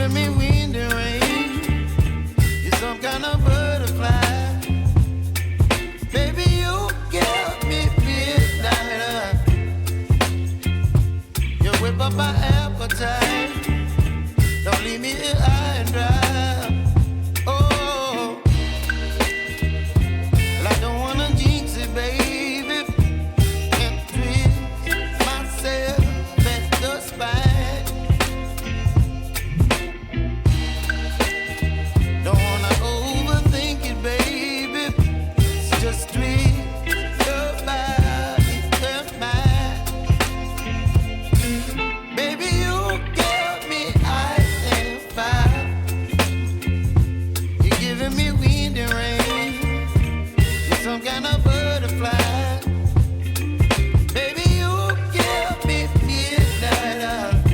giving me wind and rain. You're some kind of butterfly. Baby, you give me midnight. You whip up my appetite. Don't leave me here high and dry. Oh, well, I don't wanna jinx it, baby, and twist myself at the spine. Don't wanna overthink it, baby. It's just twist your body and mine. Baby, you give me ice and fire. You're giving me wind and rain. You're some kind of butterfly. Baby, you give me midnight.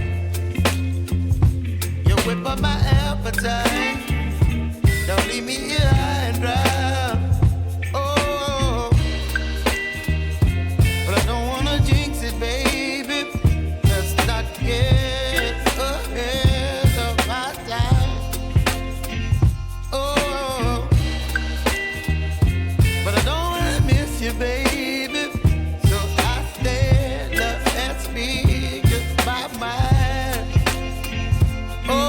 You whip up my appetite. Don't leave me here high and dry. Oh, but I don't wanna jinx it, baby. Let's not get ahead of my time. Oh, but I don't wanna miss you, baby. So I stand up and speak just my mind. Oh.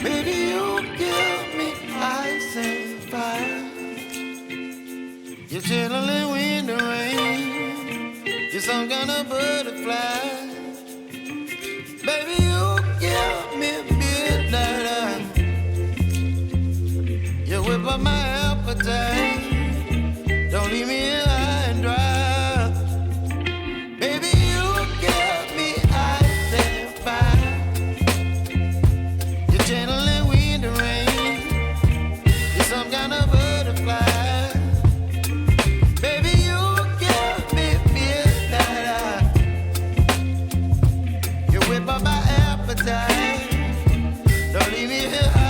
Baby, you give me ice and fire. You're chilling wind and rain. You're some kind of butterfly. Baby, you give me midnight. You whip up my appetite. Don't leave me here high and dry. Baby, you give me ice and fire. You're channeling wind and rain. You're some kind of butterfly. Baby, you give me midnight. You whip up my appetite. Don't leave me here.